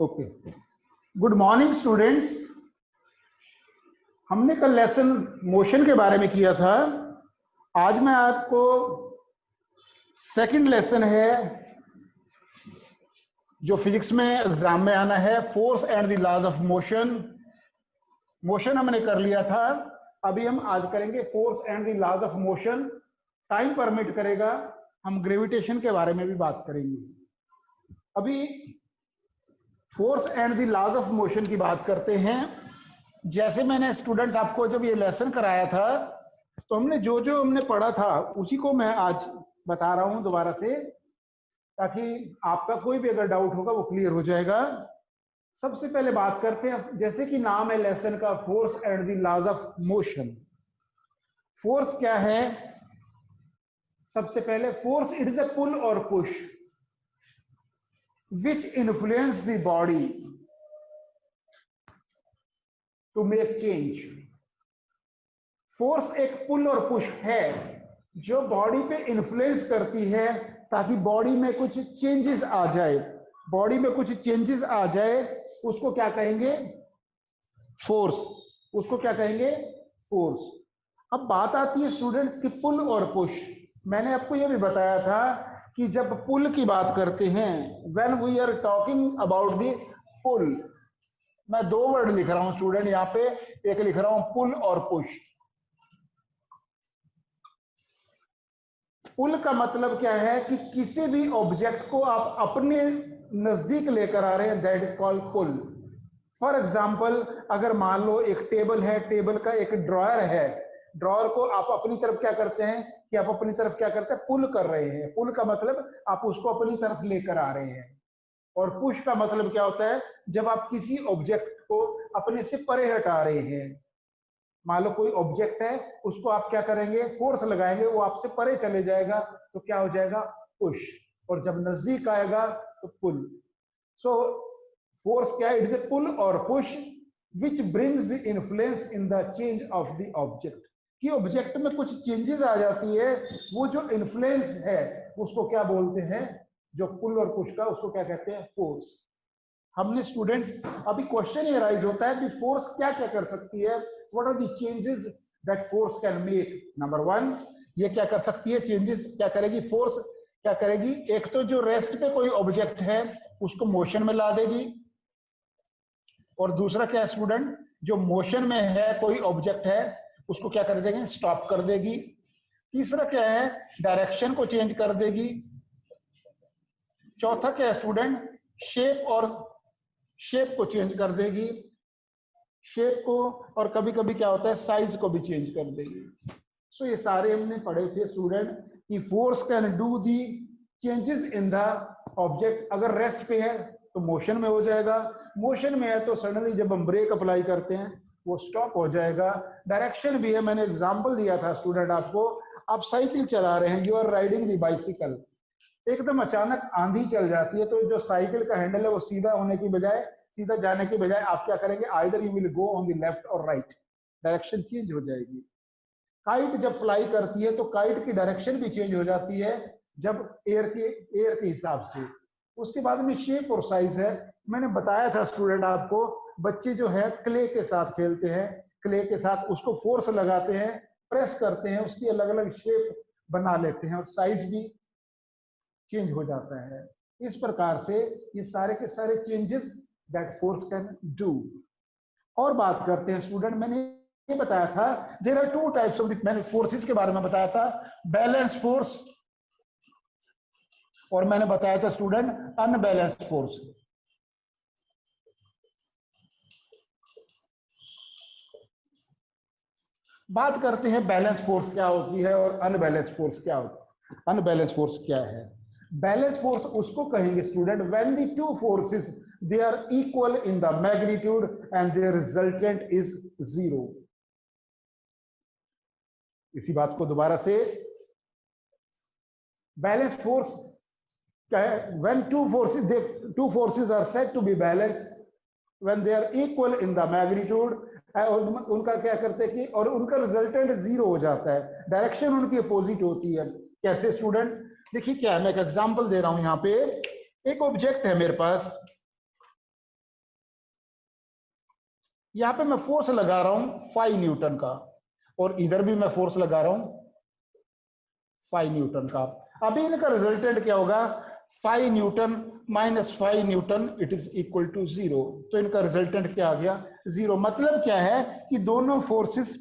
Okay, good morning students. हमने कल lesson motion के बारे में किया था। आज मैं आपको सेकंड लेसन है जो फिजिक्स में एग्जाम में आना है, force and the laws of motion. Motion हमने कर लिया था, अभी हम आज करेंगे force and the laws of motion. Time permit करेगा हम ग्रेविटेशन के बारे में भी बात करेंगे। अभी force and the laws of motion की बात करते हैं। जैसे मैंने स्टूडेंट्स आपको जब ये लेसन कराया था तो हमने जो हमने पढ़ा था उसी को मैं आज बता रहा हूं दोबारा से, ताकि आपका कोई भी अगर डाउट होगा वो क्लियर हो जाएगा। सबसे पहले बात करते हैं, जैसे कि नाम है लेसन का, force and the laws of motion. Force क्या है? सबसे पहले force it is a pull और push which influence the body to make change। Force एक पुल और पुश है जो बॉडी पे इन्फ्लुएंस करती है ताकि बॉडी में कुछ चेंजेस आ जाए। बॉडी में कुछ चेंजेस आ जाए उसको क्या कहेंगे? फोर्स। उसको क्या कहेंगे? फोर्स। अब बात आती है स्टूडेंट्स की पुल और पुश। मैंने आपको यह भी बताया था कि जब पुल की बात करते हैं, when we are talking about the pull, मैं दो वर्ड लिख रहा हूं स्टूडेंट यहां पे, एक लिख रहा हूं पुल और पुश। पुल का मतलब क्या है कि किसी भी ऑब्जेक्ट को आप अपने नजदीक लेकर आ रहे हैं, that is called pull. For example, अगर मान लो एक टेबल है, टेबल का एक ड्रॉयर है, ड्रॉअर को आप अपनी तरफ क्या करते हैं कि आप अपनी तरफ क्या करते हैं? पुल कर रहे हैं। पुल का मतलब आप उसको अपनी तरफ लेकर आ रहे हैं। और पुश का मतलब क्या होता है? जब आप किसी ऑब्जेक्ट को अपने से परे हटा रहे हैं। मान लो कोई ऑब्जेक्ट है, उसको आप क्या करेंगे? फोर्स लगाएंगे, वो आपसे परे चले जाएगा तो क्या हो जाएगा? पुश। और जब नजदीक आएगा तो पुल। सो फोर्स क्या है? इट इज ए पुल और push which brings the influence in the change of the object. कि ऑब्जेक्ट में कुछ चेंजेस आ जाती है, वो जो इन्फ्लुएंस है उसको क्या बोलते हैं? जो पुल और पुश का, उसको क्या कहते हैं? फोर्स। हमने स्टूडेंट्स, अभी क्वेश्चन ये राइज होता है कि फोर्स क्या क्या कर सकती है, what are the changes that force can make. Number one, ये क्या कर सकती है? चेंजेस क्या करेगी फोर्स? क्या करेगी? एक तो जो रेस्ट पे कोई ऑब्जेक्ट है उसको मोशन में ला देगी, और दूसरा क्या है स्टूडेंट? जो मोशन में है कोई ऑब्जेक्ट है उसको क्या कर देंगे? स्टॉप कर देगी। तीसरा क्या है? डायरेक्शन को चेंज कर देगी। चौथा क्या है स्टूडेंट? शेप को चेंज कर देगी, शेप को, और कभी कभी क्या होता है? साइज को भी चेंज कर देगी। सो ये सारे हमने पढ़े थे स्टूडेंट कि force can do the changes in the object. अगर रेस्ट पे है तो मोशन में हो जाएगा, मोशन में है तो सडनली जब हम ब्रेक अप्लाई करते हैं वो स्टॉप हो जाएगा। डायरेक्शन भी है, मैंने एग्जांपल दिया था स्टूडेंट आपको। आप साइकिल चला रहे हैं, you are riding the bicycle, एकदम अचानक आंधी चल जाती है तो जो साइकिल का हैंडल है वो सीधा होने की बजाय, सीधा जाने की बजाय आप क्या करेंगे? Either you will go on the left और राइट, डायरेक्शन चेंज हो जाएगी। काइट जब फ्लाई करती है तो काइट की डायरेक्शन भी चेंज हो जाती है जब एयर के हिसाब से। उसके बाद में शेप और साइज है। मैंने बताया था स्टूडेंट आपको, बच्चे जो है क्ले के साथ खेलते हैं, क्ले के साथ उसको फोर्स लगाते हैं, प्रेस करते हैं, उसकी अलग अलग शेप बना लेते हैं और साइज भी चेंज हो जाता है। इस प्रकार से ये सारे के सारे changes that force can do. और बात करते हैं स्टूडेंट, मैंने ये बताया था there are two types of, मैंने फोर्सेस के बारे में बताया था, बैलेंस फोर्स, और मैंने बताया था स्टूडेंट अनबैलेंस्ड फोर्स। बात करते हैं बैलेंस फोर्स क्या होती है और अनबैलेंस फोर्स क्या होती है। अनबैलेंस फोर्स क्या है? बैलेंस फोर्स उसको कहेंगे student when the two forces they are equal in the magnitude and their resultant is zero. इसी बात को दोबारा से, बैलेंस फोर्स क्या है? When two forces are said to be balanced when they are equal in the magnitude, और उनका क्या करते हैं कि, और उनका रिजल्टेंट जीरो हो जाता है, डायरेक्शन उनकी अपोजिट होती है। कैसे स्टूडेंट? देखिए क्या है, मैं एक एग्जांपल दे रहा हूं। यहाँ पे एक ऑब्जेक्ट है मेरे पास, यहाँ पे मैं फोर्स लगा रहा हूं 5 न्यूटन का, और इधर भी मैं फोर्स लगा रहा हूं 5 न्यूटन का। अभी इनका रिजल्टेंट क्या होगा, 5 newton minus 5 newton it is equal to 0। तो इनका रिजल्टेंट क्या आ गया, 0। मतलब क्या है कि दोनों फोर्सेस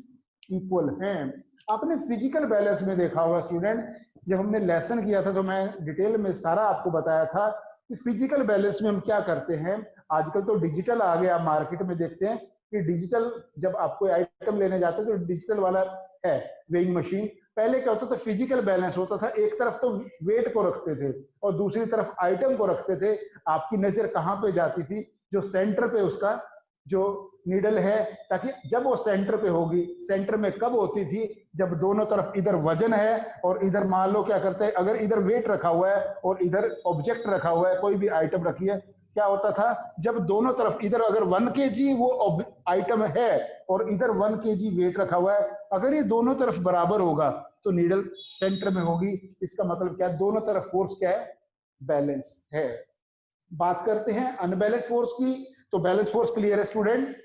इक्वल हैं। आपने फिजिकल बैलेंस में देखा होगा स्टूडेंट, जब हमने लेसन किया था तो मैं डिटेल में सारा आपको बताया था कि फिजिकल बैलेंस में हम क्या करते हैं। आजकल तो डिजिटल आ गया, मार्केट में देखते हैं कि डिजिटल, जब आप कोई आइटम लेने जाते हैं तो डिजिटल वाला है वेइंग मशीन। पहले क्या होता था, फिजिकल बैलेंस होता था, एक तरफ तो वेट को रखते थे और दूसरी तरफ आइटम को रखते थे। आपकी नजर कहाँ पे जाती थी, जो सेंटर पे उसका जो नीडल है, ताकि जब वो सेंटर पे होगी, सेंटर में कब होती थी, जब दोनों तरफ इधर वजन है और इधर मान लो क्या करते हैं, अगर इधर वेट रखा हुआ है और इधर ऑब्जेक्ट रखा हुआ है, कोई भी आइटम रखी है, क्या होता था, जब दोनों तरफ, इधर अगर 1 kg वो आइटम है और इधर 1 kg वेट रखा हुआ है, अगर ये दोनों तरफ बराबर होगा तो नीडल सेंटर में होगी। इसका मतलब क्या है, दोनों तरफ फोर्स क्या है, बैलेंस है। बात करते हैं अनबैलेंस फोर्स की। तो बैलेंस फोर्स क्लियर है student.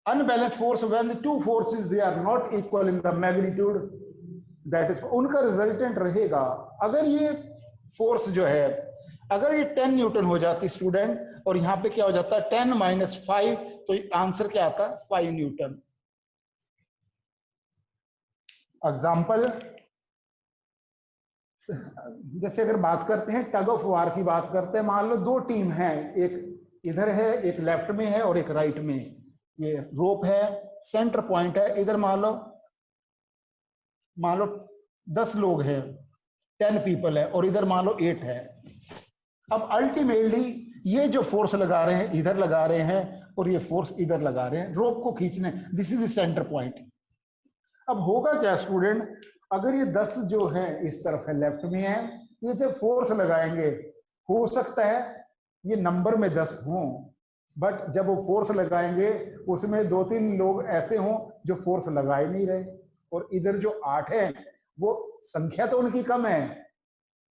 Unbalance force when the two forces they are not equal in the magnitude, that is, उनका रिजल्टेंट रहेगा, अगर ये फोर्स जो है, अगर ये 10 न्यूटन हो जाती स्टूडेंट, और यहां पे क्या हो जाता है 10 माइनस 5, तो आंसर क्या आता है 5 न्यूटन। एग्जाम्पल, जैसे अगर बात करते हैं टग ऑफ वार की बात करते हैं, मान लो 2 टीम है, एक इधर है, एक लेफ्ट में है और एक राइट में। ये रोप है, सेंटर पॉइंट है, इधर मान लो 10 लोग हैं, 10 पीपल है, और इधर मान लो 8 है। अब अल्टीमेटली ये जो फोर्स लगा रहे हैं इधर लगा रहे हैं और ये फोर्स इधर लगा रहे हैं रोप को खींचने, this is the centre point. अब होगा क्या स्टूडेंट, अगर ये 10 जो है इस तरफ है, लेफ्ट में है, ये जब फोर्स लगाएंगे, हो सकता है ये नंबर में 10 हों, बट जब वो फोर्स लगाएंगे उसमें 2-3 लोग ऐसे हों जो फोर्स लगा ही नहीं रहे, और इधर जो 8 है वो संख्या तो उनकी कम है,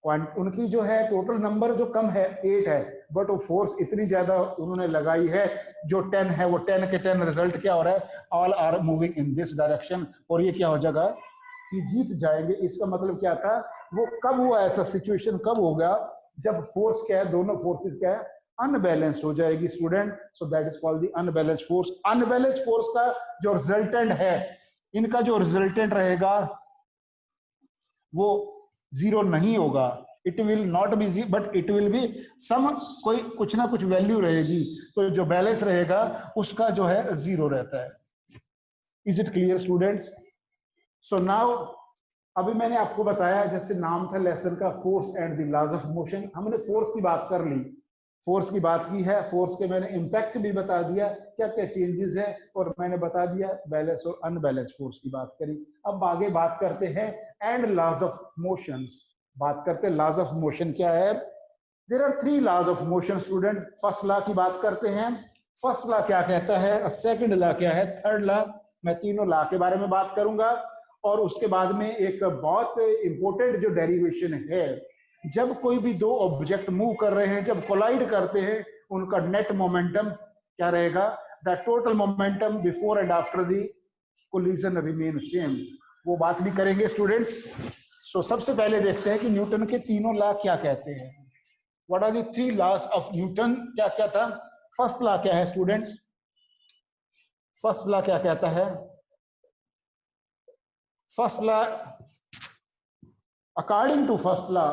उनकी जो है टोटल नंबर जो कम है 8 है, बट वो फोर्स इतनी ज्यादा उन्होंने लगाई है, जो 10 है वो 10 के 10, रिजल्ट क्या हो रहा है, all are moving in this direction, और ये क्या हो जाएगा कि जीत जाएंगे। इसका मतलब क्या था, वो कब हुआ, ऐसा सिचुएशन कब होगा, जब फोर्स क्या है, दोनों फोर्सेस क्या है, अनबैलेंस्ड हो जाएगी student. So that is called the unbalanced force. Unbalanced force का जो रिजल्टेंट है, इनका जो रिजल्टेंट रहेगा वो 0 नहीं होगा, it will not be, but it will be some, कोई कुछ ना कुछ वैल्यू रहेगी, तो जो बैलेंस रहेगा उसका जो है 0 रहता है। Is it clear students? So now, अभी मैंने आपको बताया, जैसे नाम था लेसन का, force and the laws of motion. हमने फोर्स की बात कर ली, फोर्स की बात की है, फोर्स के मैंने इंपैक्ट भी बता दिया, क्या क्या चेंजेस है, और मैंने बता दिया बैलेंस और अनबैलेंस फोर्स की बात करी। अब आगे बात करते हैं एंड लॉज ऑफ मोशंस। बात करते हैं लॉज ऑफ मोशन क्या है। There are 3 laws of motion student. First law की बात करते हैं, फर्स्ट लॉ क्या कहता है, सेकंड लॉ क्या है, थर्ड लॉ। मैं तीनों लॉ के बारे में बात करूंगा, और उसके बाद में एक बहुत इंपॉर्टेंट जो डेरिवेशन है, जब कोई भी 2 ऑब्जेक्ट मूव कर रहे हैं, जब कोलाइड करते हैं, उनका नेट मोमेंटम क्या रहेगा, the total momentum before and after the collision remain same. वो बात भी करेंगे स्टूडेंट्स। सो सबसे पहले देखते हैं कि न्यूटन के तीनों लॉ क्या कहते हैं। What are the 3 laws of Newton, क्या क्या था। फर्स्ट लॉ क्या है स्टूडेंट्स, फर्स्ट लॉ क्या कहता है, first law, according to first law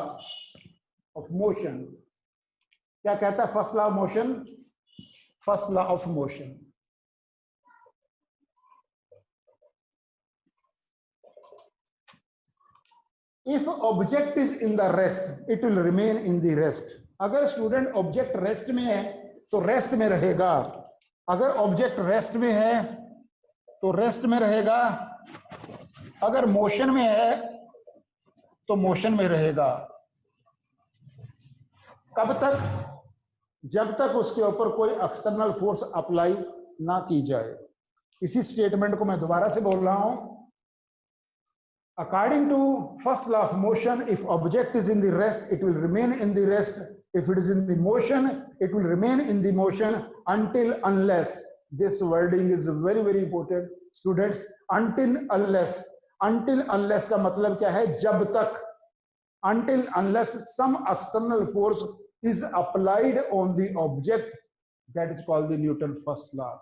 of motion, क्या कहता है first law of motion, first law of motion, if object is in the rest it will remain in the rest. अगर student object rest में है तो rest में रहेगा, अगर ऑब्जेक्ट रेस्ट में है तो रेस्ट में रहेगा, अगर मोशन में है तो मोशन में रहेगा। कब तक, जब तक उसके ऊपर कोई एक्सटर्नल फोर्स अप्लाई ना की जाए। इसी स्टेटमेंट को मैं दोबारा से बोल रहा हूं, according to first law of motion, if object is in the rest it will remain in the rest, if it is in the motion it will remain in the motion until unless This wording is very very important students. Until unless का मतलब क्या है? जब तक. Until unless some external force is applied on the object, that is called the Newton first law.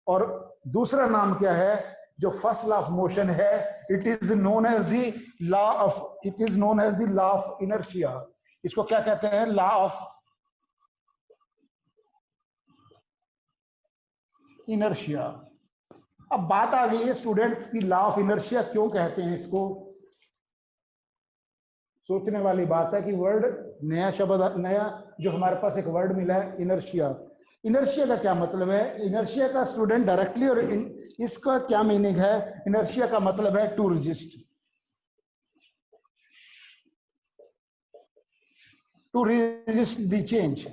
और दूसरा नाम क्या है जो फर्स्ट लॉ ऑफ मोशन है? It is known as the law of inertia. इसको क्या कहते हैं? Law of inertia. अब बात आ गई है स्टूडेंट्स की लॉ ऑफ इनर्शिया क्यों कहते हैं इसको. सोचने वाली बात है कि वर्ड नया शब्द, नया जो हमारे पास एक वर्ड मिला है इनर्शिया. इनर्शिया का क्या मतलब है? इनर्शिया का स्टूडेंट डायरेक्टली और इसका क्या मीनिंग है? इनर्शिया का मतलब है to resist. To resist the change.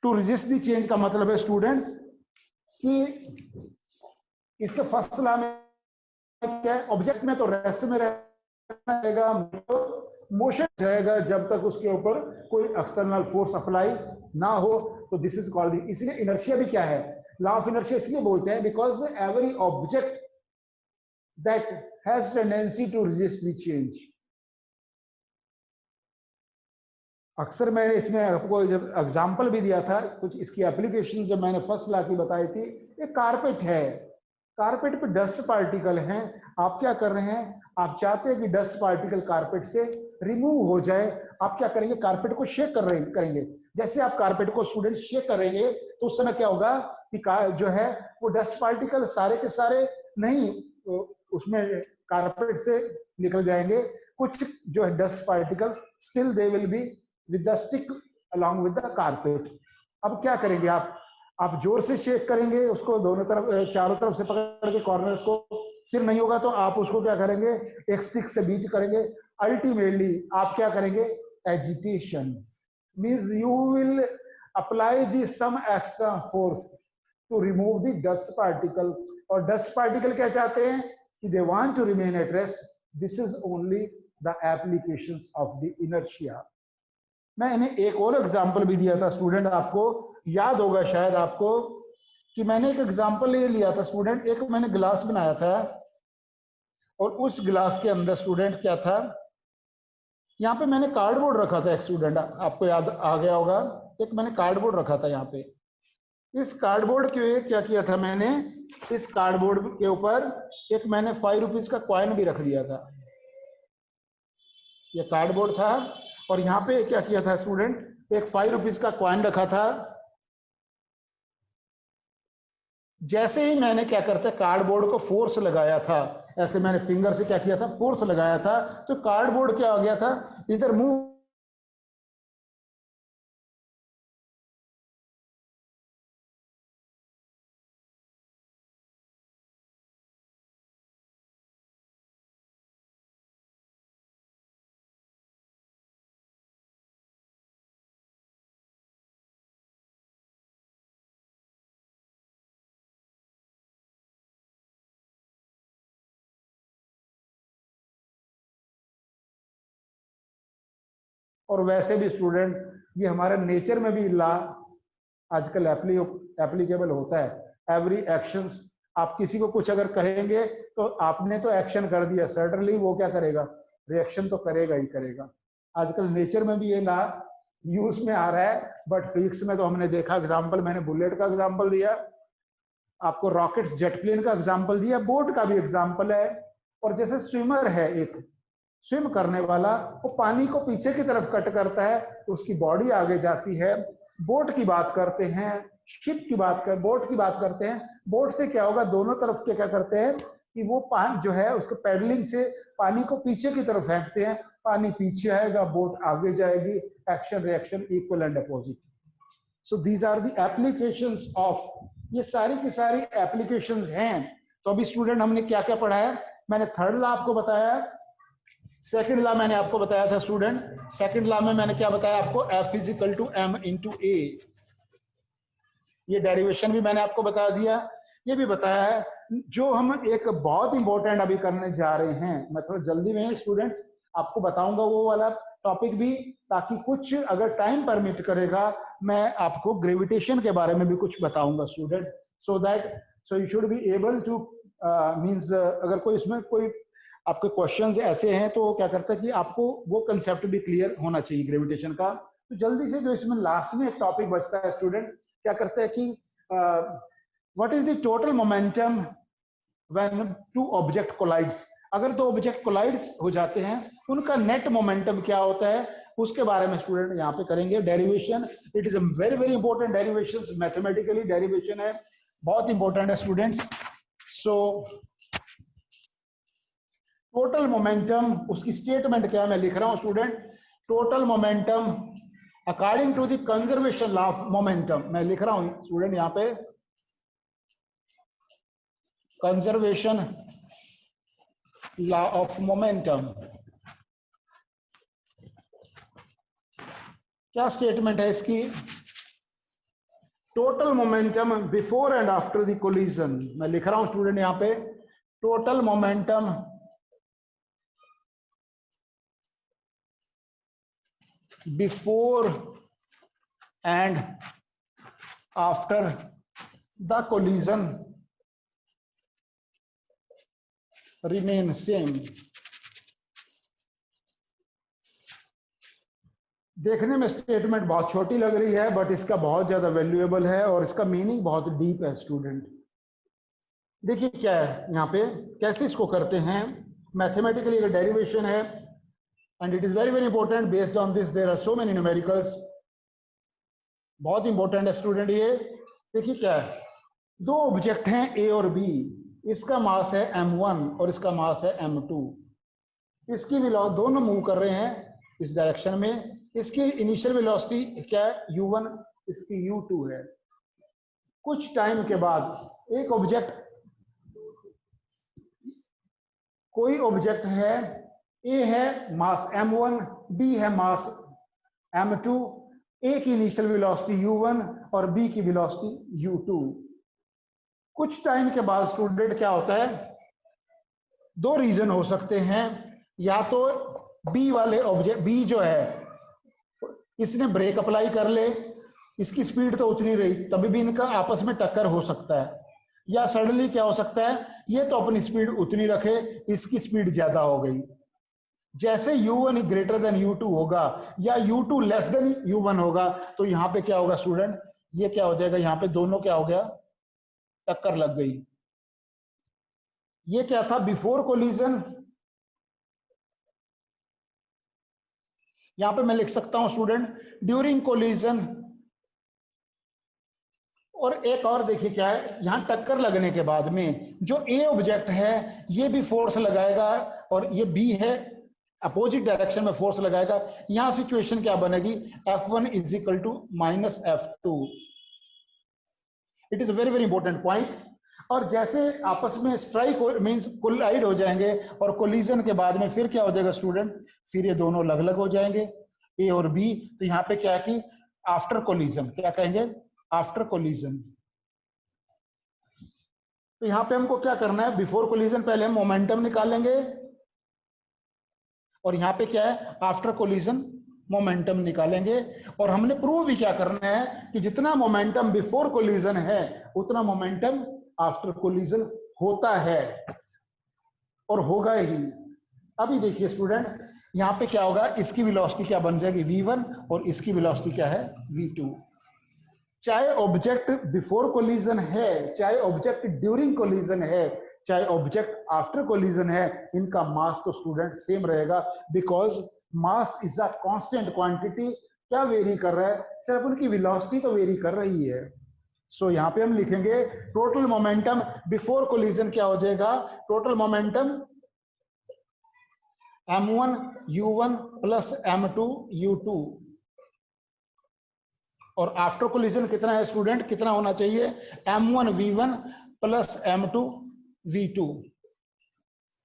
To resist the change का मतलब है स्टूडेंट्स कि इसके फर्स्ट लॉ में क्या है? ऑब्जेक्ट में तो रेस्ट में रहेगा, मोशन जाएगा जब तक उसके ऊपर कोई एक्सटर्नल फोर्स अप्लाई ना हो. तो दिस इज कॉल्ड, इसलिए इनर्शिया भी क्या है? लॉ ऑफ इनर्शिया इसलिए बोलते हैं because every object that has tendency to resist the change. अक्सर मैंने इसमें आपको जब एग्जांपल भी दिया था, कुछ इसकी एप्लीकेशन जब मैंने फर्स्ट लॉ की बताई थी. एक कारपेट है, कारपेट पे डस्ट पार्टिकल हैं. आप क्या कर रहे हैं? आप चाहते हैं कि डस्ट पार्टिकल कारपेट से रिमूव हो जाए. आप क्या करेंगे? कारपेट को शेक करेंगे. जैसे आप कारपेट को स्टूडेंट शेक करेंगे तो उस समय क्या होगा कि जो है वो डस्ट पार्टिकल सारे के सारे नहीं उसमें कारपेट से निकल जाएंगे. कुछ जो है dust particle still they will be with the stick along with the carpet. अब क्या करेंगे आप जोर से शेक करेंगे उसको, दोनों तरफ चारों तरफ से पकड़ के कॉर्नर्स को. फिर नहीं होगा तो आप उसको क्या करेंगे? एक स्टिक से बीट करेंगे. अल्टीमेटली आप क्या करेंगे? Agitation means you will apply the some extra force to remove the dust particle. और डस्ट पार्टिकल क्या चाहते हैं कि they want to remain at rest. This is only the applications of the inertia. मैंने एक और एग्जांपल भी दिया था स्टूडेंट, आपको याद होगा शायद आपको कि मैंने एक एग्जांपल ये लिया था स्टूडेंट. एक मैंने गिलास बनाया था और उस गिलास के अंदर स्टूडेंट क्या था, यहाँ पे मैंने कार्डबोर्ड रखा था. एक स्टूडेंट आपको याद आ गया होगा, एक मैंने कार्डबोर्ड रखा था यहाँ पे. इस कार्डबोर्ड के क्या किया था मैंने? इस कार्डबोर्ड के ऊपर एक मैंने 5 रुपीज का कॉइन भी रख दिया था. ये कार्डबोर्ड था और यहाँ पे क्या किया था स्टूडेंट? एक 5 रुपीज का कॉइन रखा था. जैसे ही मैंने क्या करता कार्डबोर्ड को फोर्स लगाया था, ऐसे मैंने फिंगर से क्या किया था? फोर्स लगाया था. तो कार्डबोर्ड क्या हो गया था? इधर मूव और वैसे भी स्टूडेंट ये हमारे नेचर में भी लॉ आजकल एप्लीकेबल होता है. एवरी एक्शंस, आप किसी को कुछ अगर कहेंगे तो आपने तो एक्शन कर दिया, सर्टनली वो क्या करेगा? रिएक्शन तो करेगा ही करेगा. आजकल नेचर में भी ये लॉ यूज में आ रहा है. बट फिजिक्स में तो हमने देखा, एग्जाम्पल मैंने बुलेट का एग्जाम्पल दिया, आपको रॉकेट्स जेट प्लेन का एग्जाम्पल दिया, बोट का भी एग्जाम्पल है. और जैसे स्विमर है, एक स्विम करने वाला, वो पानी को पीछे की तरफ कट करता है तो उसकी बॉडी आगे जाती है. बोट की बात करते हैं, शिप की बोट की बात करते हैं. बोट से क्या होगा? दोनों तरफ के क्या करते हैं कि वो पानी जो है उसको पैडलिंग से पानी को पीछे की तरफ फेंकते हैं. पानी पीछे आएगा, बोट आगे जाएगी. Action reaction equal and opposite. So these are the applications of, ये सारी की सारी एप्लीकेशंस हैं. तो अभी स्टूडेंट हमने क्या क्या पढ़ा है? मैंने थर्ड लॉ आपको बताया, सेकंड लॉ मैंने आपको बताया था स्टूडेंट. सेकंड लॉ में मैंने क्या बताया आपको? F is equal to M into A. ये डेरिवेशन भी मैंने आपको बता दिया. ये भी बताया है जो हम एक बहुत इंपॉर्टेंट अभी करने जा रहे हैं. मैं थोड़ा जल्दी में स्टूडेंट्स आपको बताऊंगा वो वाला टॉपिक भी, ताकि कुछ अगर टाइम परमिट करेगा मैं आपको ग्रेविटेशन के बारे में भी कुछ बताऊंगा student, so you should be able to means अगर कोई इसमें कोई आपके क्वेश्चंस ऐसे हैं तो क्या करता है कि आपको वो कंसेप्ट भी क्लियर होना चाहिए ग्रेविटेशन का। तो जल्दी से जो इसमें लास्ट में एक टॉपिक बचता है स्टूडेंट, क्या करते हैं कि what is the total momentum when two object collides. अगर दो ऑब्जेक्ट कोलाइड्स हो जाते हैं उनका नेट मोमेंटम क्या होता है, उसके बारे में स्टूडेंट यहाँ पे करेंगे derivation. It is a very very important derivation, mathematically derivation है, बहुत इंपॉर्टेंट है स्टूडेंट्स। सो टोटल मोमेंटम, उसकी स्टेटमेंट क्या मैं लिख रहा हूं student, total momentum according to the conservation law of momentum, मैं लिख रहा हूं स्टूडेंट यहाँ पे कंजर्वेशन लॉ ऑफ मोमेंटम। क्या स्टेटमेंट है इसकी, total momentum before and after the collision, मैं लिख रहा हूं स्टूडेंट यहाँ पे total momentum before and after the collision remain same. देखने में स्टेटमेंट बहुत छोटी लग रही है बट इसका बहुत ज्यादा वैल्यूएबल है और इसका मीनिंग बहुत डीप है स्टूडेंट। देखिए क्या है यहाँ पे, कैसे इसको करते हैं मैथमेटिकली, अगर डेरिवेशन है and it is very very important, based on this there are so many numericals, बहुत इंपॉर्टेंट है स्टूडेंट ये। देखिए क्या है, दो ऑब्जेक्ट हैं ए और बी, इसका मास है m1 और इसका मास है m2, इसकी वेलोसिटी दोनों मूव कर रहे हैं इस डायरेक्शन में, इसकी इनिशियल वेलोसिटी क्या है u1, इसकी u2 है। कुछ टाइम के बाद एक ऑब्जेक्ट, कोई ऑब्जेक्ट है, ए है मास m1, बी है मास m2, ए की इनिशियल वेलोसिटी u1 और बी की वेलोसिटी u2। कुछ टाइम के बाद स्टूडेंट क्या होता है, दो रीजन हो सकते हैं, या तो बी वाले ऑब्जेक्ट, बी जो है इसने ब्रेक अप्लाई कर ले, इसकी स्पीड तो उतनी रही, तभी भी इनका आपस में टक्कर हो सकता है, या सडनली क्या हो सकता है, ये तो अपनी स्पीड उतनी रखे, इसकी स्पीड ज्यादा हो गई। जैसे u1 ग्रेटर देन u2 होगा या u2 लेस देन u1 होगा तो यहां पे क्या होगा स्टूडेंट, ये क्या हो जाएगा, यहां पे दोनों क्या हो गया, टक्कर लग गई। ये क्या था, बिफोर कोलिजन। यहां पे मैं लिख सकता हूं स्टूडेंट ड्यूरिंग कोलिजन। और एक और देखिए क्या है, यहां टक्कर लगने के बाद में जो ए ऑब्जेक्ट है ये भी फोर्स लगाएगा और ये बी है अपोजिट डायरेक्शन में फोर्स लगाएगा। यहां सिचुएशन क्या बनेगी, F1 is equal to minus F2। It is a very very important point. और जैसे आपस में स्ट्राइक मींस कोलाइड हो जाएंगे और कोलिजन के बाद में फिर क्या हो जाएगा स्टूडेंट, फिर ये दोनों अलग अलग हो जाएंगे ए और बी। तो यहाँ पे क्या है कि आफ्टर कोलिजन, क्या कहेंगे, आफ्टर कोलिजन। तो यहाँ पे हमको क्या करना है, बिफोर कोलिजन पहले हम मोमेंटम निकालेंगे और यहाँ पे क्या है, आफ्टर कोलिजन मोमेंटम निकालेंगे। और हमने प्रूव भी क्या करना है कि जितना मोमेंटम बिफोर कोलिजन है उतना मोमेंटम आफ्टर कोलिजन होता है और होगा ही। अभी देखिए स्टूडेंट यहां पे क्या होगा, इसकी वेलोसिटी क्या बन जाएगी v1 और इसकी वेलोसिटी क्या है v2। चाहे ऑब्जेक्ट बिफोर कोलिजन है, चाहे ऑब्जेक्ट ड्यूरिंग कोलिजन है, चाहे ऑब्जेक्ट आफ्टर कोलिजन है, इनका मास तो स्टूडेंट सेम रहेगा, because mass is a constant quantity. क्या वेरी कर रहा है, सिर्फ उनकी वेलोसिटी तो वेरी कर रही है। सो यहाँ पे हम लिखेंगे टोटल मोमेंटम बिफोर कोलिजन क्या हो जाएगा, total momentum m1 u1 plus m2 u2। और आफ्टर कोलिजन कितना है स्टूडेंट, कितना होना चाहिए, m1 v1 plus m2 v2।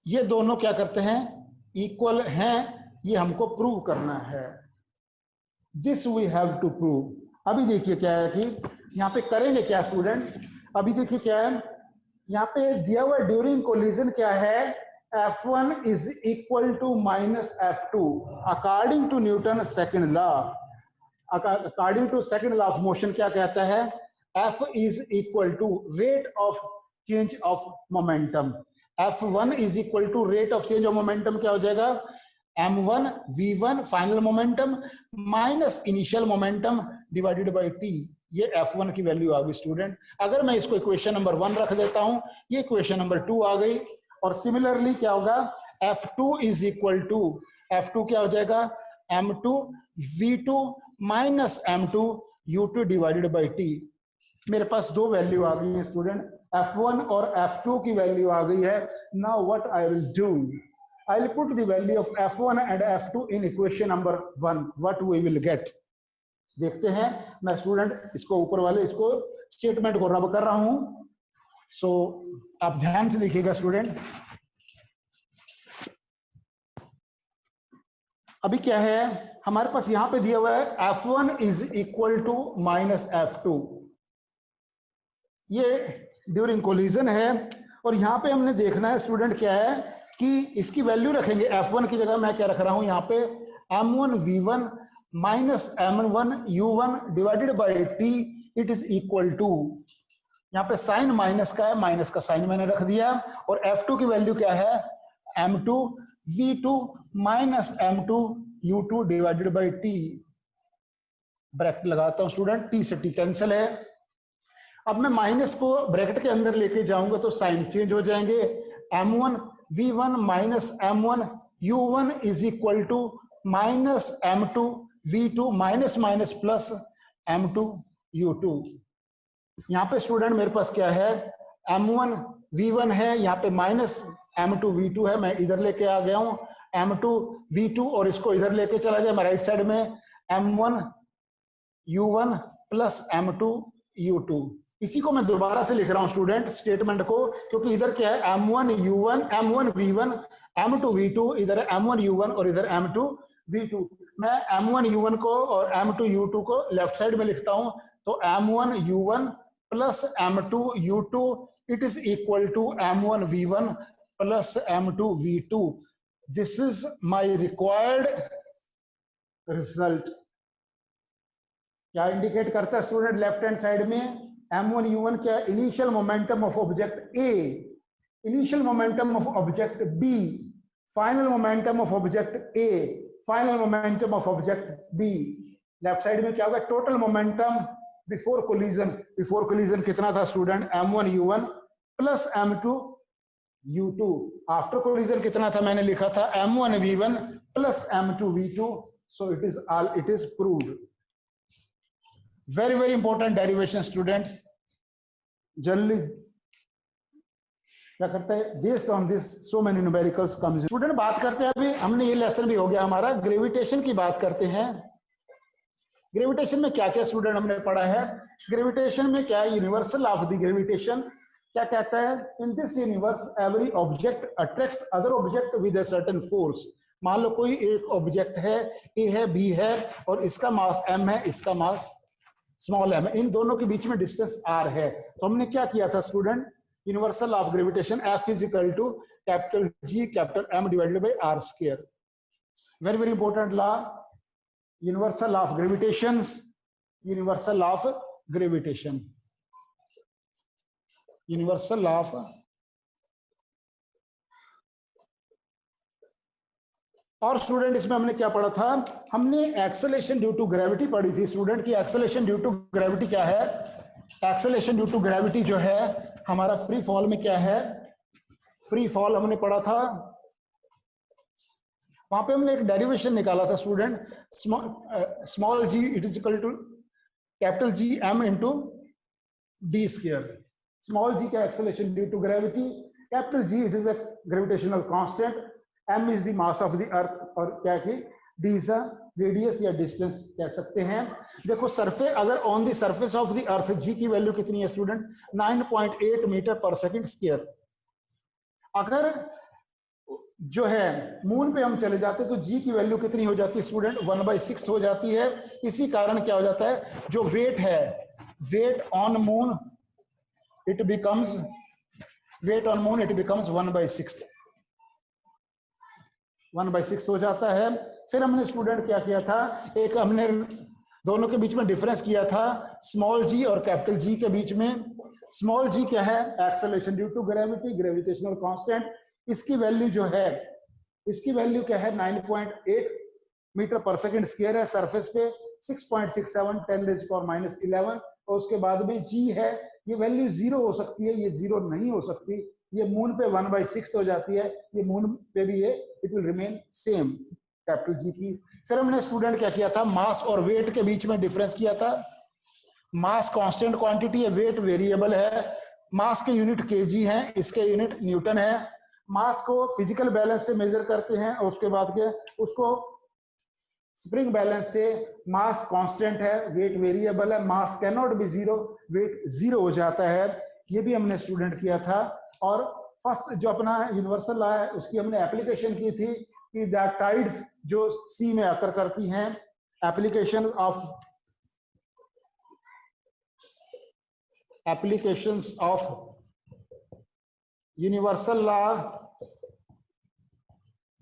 ये दोनों क्या करते हैं, इक्वल हैं, ये हमको प्रूव करना है। This we have to prove. अभी देखिए क्या है कि यहाँ पे करेंगे क्या स्टूडेंट, अभी देखिए क्या है, यहाँ पे दिया हुआ ड्यूरिंग कोलिजन क्या है, F1 is equal to minus F2 according to Newton second law. According to second law of motion क्या कहता है? F is equal to rate of change of momentum. F1 is equal to rate of change of momentum क्या हो जाएगा? M1 V1 final momentum minus initial momentum divided by T. ये F1 की value आ गई स्टूडेंट. अगर मैं इसको इक्वेशन नंबर 1 रख देता हूं, ये इक्वेशन नंबर 2 आ गई. और सिमिलरली क्या होगा? F2 is equal to, F2 क्या हो जाएगा? M2 V2 minus M2 U2 divided by T. मेरे पास दो वैल्यू आ गई है स्टूडेंट, F1 और F2 की वैल्यू आ गई है. Now what I will do, I will put the value of F1 and F2 in equation number 1. What we will get, देखते हैं. मैं स्टूडेंट इसको ऊपर वाले इसको स्टेटमेंट को रब कर रहा हूं. सो आप ध्यान से देखिएगा स्टूडेंट. अभी क्या है हमारे पास यहां पे दिया हुआ है F1 is equal to minus F2. ये ड्यूरिंग कोलिजन है. और यहां पे हमने देखना है स्टूडेंट क्या है कि इसकी वैल्यू रखेंगे. F1 की जगह मैं क्या रख रहा हूं यहां पे? M1 V1 minus M1 U1 divided by T. It is equal to, यहाँ पे साइन माइनस का है, माइनस का साइन मैंने रख दिया. और F2 की वैल्यू क्या है? M2 V2 minus M2 U2 divided by T. Bracket लगाता हूं स्टूडेंट, T से T कैंसिल है. अब मैं माइनस को ब्रैकेट के अंदर लेके जाऊंगा तो साइन चेंज हो जाएंगे. M1 V1 minus M1 U1 is equal to minus M2 V2 minus minus plus M2 U2. यहाँ पे स्टूडेंट मेरे पास क्या है? M1 V1 है, यहाँ पे माइनस M2 V2 है. मैं इधर लेके आ गया हूँ M2 V2 और इसको इधर लेके चला गया मैं राइट साइड में. M1 U1 plus M2 U2. इसी को मैं दोबारा से लिख रहा हूं स्टूडेंट स्टेटमेंट को, क्योंकि इधर क्या है? M1 U1 M1 V1 M2 V2, इधर है M1 U1 और इधर M2 V2. मैं M1 U1 को और M2 U2 को लेफ्ट साइड में लिखता हूं. तो M1 U1 plus M2 U2 it is equal to M1 V1 plus M2 V2. This is my required result. क्या इंडिकेट करता है स्टूडेंट? लेफ्ट हैंड साइड में M1 U1 क्या? Initial momentum of object A, initial momentum of object B, final momentum of object A, final momentum of object B. Left side में क्या होगा? Total momentum before collision. Before collision कितना था student? M1 U1 plus M2 U2. After collision कितना था? मैंने लिखा था M1 V1 plus M2 V2. So it is proved. very important derivation students. Generally क्या करते हैं? Based on this so many numericals comes. Student बात करते हैं, अभी हमने ये लेसन भी हो गया हमारा, ग्रेविटेशन की बात करते हैं. ग्रेविटेशन में क्या क्या स्टूडेंट हमने पढ़ा है? ग्रेविटेशन में क्या है? यूनिवर्सल ऑफ द ग्रेविटेशन क्या कहता है? In this universe every object attracts other object with a certain force. मान लो कोई एक ऑब्जेक्ट है, ए है, बी है, और इसका मास m है, इसका मास स्मॉल m है. इन दोनों के बीच में डिस्टेंस r है. तो हमने क्या किया था student? Universal of gravitation F is equal to capital G capital M divided by r square. Very very important law. Universal of gravitation, universal of gravitation, universal of. और स्टूडेंट इसमें हमने क्या पढ़ा था? हमने एक्सेलेरेशन ड्यू टू ग्रेविटी पढ़ी थी student की. एक्सेलेरेशन ड्यू टू ग्रेविटी क्या है? एक्सेलेरेशन ड्यू टू ग्रेविटी जो है हमारा फ्री फॉल में क्या है? फ्री फॉल हमने पढ़ा था. वहां पे हमने एक डेरिवेशन निकाला था student. Small g it is equal to capital G m into d square. Small g का acceleration due to gravity, capital G it is a gravitational constant, m is the mass of the earth, और क्या कि d is a radius या distance कह सकते हैं. देखो surface, अगर on the surface of the earth g की वैल्यू कितनी है student? 9.8 metre per second square. अगर जो है मून पे हम चले जाते तो g की वैल्यू कितनी हो जाती है स्टूडेंट? 1/6 हो जाती है. इसी कारण क्या हो जाता है? जो वेट है, weight on moon it becomes 1/6. 1/6 हो जाता है। फिर हमने स्टूडेंट क्या किया था, एक हमने दोनों के बीच में डिफरेंस किया था स्मॉल जी और कैपिटल जी के बीच में। स्मॉल जी क्या है, acceleration due to gravity, gravitational constant. इसकी वैल्यू जो है, इसकी वैल्यू क्या है 9.8 मीटर पर सेकंड स्क्वायर है, सरफेस पे 6.67 10⁻⁻11। और उसके बाद में जी है, ये वैल्यू 0 हो सकती है, ये 0 नहीं हो सकती, ये मून पे 1/6 हो जाती है, ये मून पे भी ये it will remain same capital G की। फिर हमने स्टूडेंट क्या किया था, मास और वेट के बीच में डिफरेंस किया था। मास कांस्टेंट क्वांटिटी है, वेट वेरिएबल है। मास के यूनिट केजी है, इसके यूनिट न्यूटन है। मास को फिजिकल बैलेंस से मेजर करते हैं और उसके बाद के उसको स्प्रिंग बैलेंस से। मास कांस्टेंट है, वेट वेरिएबल है, mass can not be 0, weight 0 हो जाता है। ये भी हमने स्टूडेंट किया था। और फर्स्ट जो अपना यूनिवर्सल लॉ है उसकी हमने एप्लीकेशन की थी कि द टाइड्स जो सी में आकर करती हैं, एप्लीकेशंस ऑफ यूनिवर्सल लॉ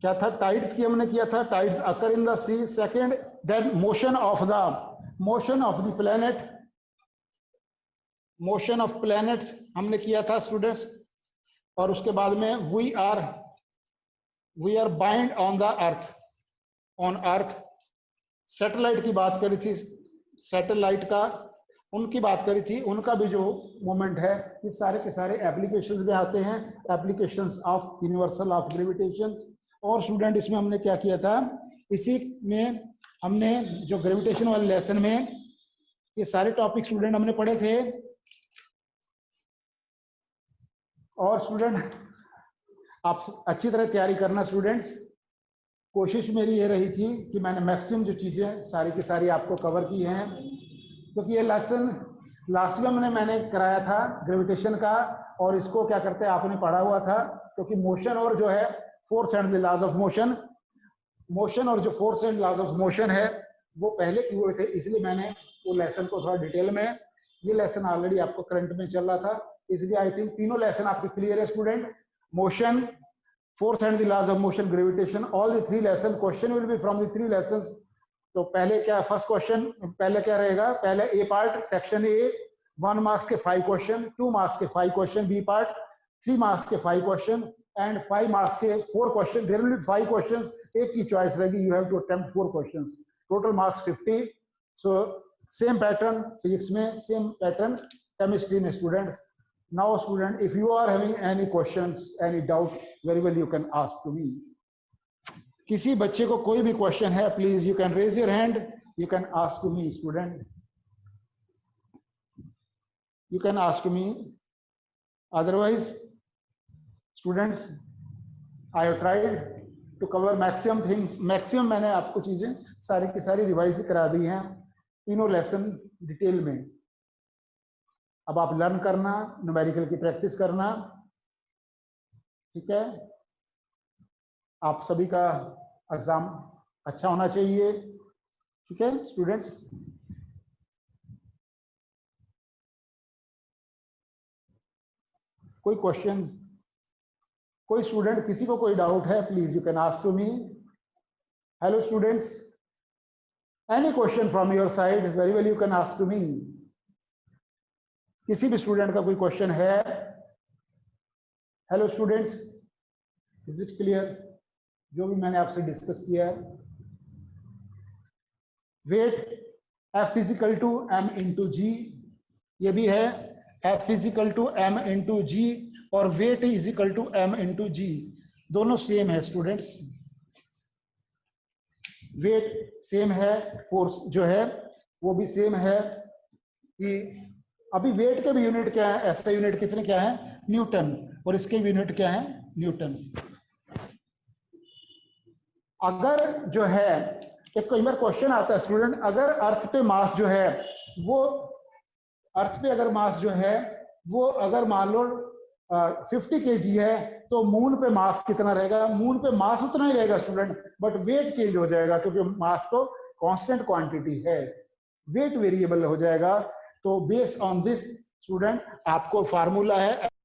क्या था, टाइड्स की हमने किया था, tides occur in the sea. Second, that motion of the planet, motion of planets हमने किया था स्टूडेंट्स। और उसके बाद में we are bind on the earth. Satellite की बात करी थी, सैटेलाइट का उनकी बात करी थी, उनका भी जो मोमेंट है, ये सारे के सारे एप्लीकेशंस में आते हैं, applications of universal of gravitation. और स्टूडेंट इसमें हमने क्या किया था, इसी में हमने जो ग्रेविटेशन वाले लेसन में ये सारे टॉपिक स्टूडेंट हमने पढ़े थे। और स्टूडेंट आप अच्छी तरह तैयारी करना स्टूडेंट्स। कोशिश मेरी ये रही थी कि मैंने मैक्सिमम जो चीजें सारी की सारी आपको कवर की हैं, क्योंकि ये लेसन लास्ट में मैंने कराया था ग्रेविटेशन का, और इसको क्या करते हैं आपने पढ़ा हुआ था, क्योंकि मोशन और जो है force and the laws of motion और जो force and laws of motion है वो पहले किए हुए थे, इसलिए मैंने वो लेसन को थोड़ा डिटेल में, ये लेसन ऑलरेडी आपको करंट में चल रहा था, इसलिए आई थिंक तीनों लेसन आपके क्लियर है student. Motion, force and the laws of motion, gravitation, all the 3 lesson. Question will be from the 3 lessons. तो पहले क्या, फर्स्ट क्वेश्चन पहले क्या रहेगा, पहले A part section A 1 marks के 5 क्वेश्चन, 2 मार्क्स के 5 क्वेश्चन, बी पार्ट 3 मार्क्स के 5 क्वेश्चन एंड 5 मार्क्स के 4 question. There will be 5 questions, एक की चॉइस रहेगी, you have to attempt 4 questions, total marks 50। So same pattern physics में, same pattern chemistry में students. Now student, if you are having any questions, any doubt, very well you can ask to me. किसी बच्चे को कोई भी question है, please you can raise your hand, you can ask to me student, you can ask to me. Otherwise students, I have tried to cover maximum things, maximum मैंने आपको चीजें सारी की सारी रिवाइज करा दी हैं, तीनों लेसन डिटेल में। अब आप लर्न करना, न्यूमेरिकल की प्रैक्टिस करना, ठीक है। आप सभी का एग्जाम अच्छा होना चाहिए, ठीक है स्टूडेंट्स। कोई क्वेश्चन, कोई स्टूडेंट, किसी को कोई डाउट है, please you can ask to me. Hello students, any question from your side, very well you can ask to me. किसी भी स्टूडेंट का कोई क्वेश्चन है? Hello students, is it clear जो भी मैंने आपसे डिस्कस किया है? Weight F physical to M into g, ये भी है F physical to M into g, और weight is equal to M into g, दोनों सेम है स्टूडेंट्स। वेट सेम है, फोर्स जो है वो भी सेम है। कि अभी वेट के भी यूनिट क्या है, ऐसा यूनिट कितने क्या है, न्यूटन, और इसके यूनिट क्या है, न्यूटन। अगर जो है एक कई बार क्वेश्चन आता है स्टूडेंट, अगर अर्थ पे मास जो है वो, अर्थ पे अगर मास जो है वो अगर मान लो 50 kg है, तो मून पे मास कितना रहेगा? मून पे मास उतना ही रहेगा स्टूडेंट, बट वेट चेंज हो जाएगा, क्योंकि मास तो कांस्टेंट क्वांटिटी है, वेट वेरिएबल हो जाएगा। तो बेस्ड ऑन दिस स्टूडेंट आपको फार्मूला है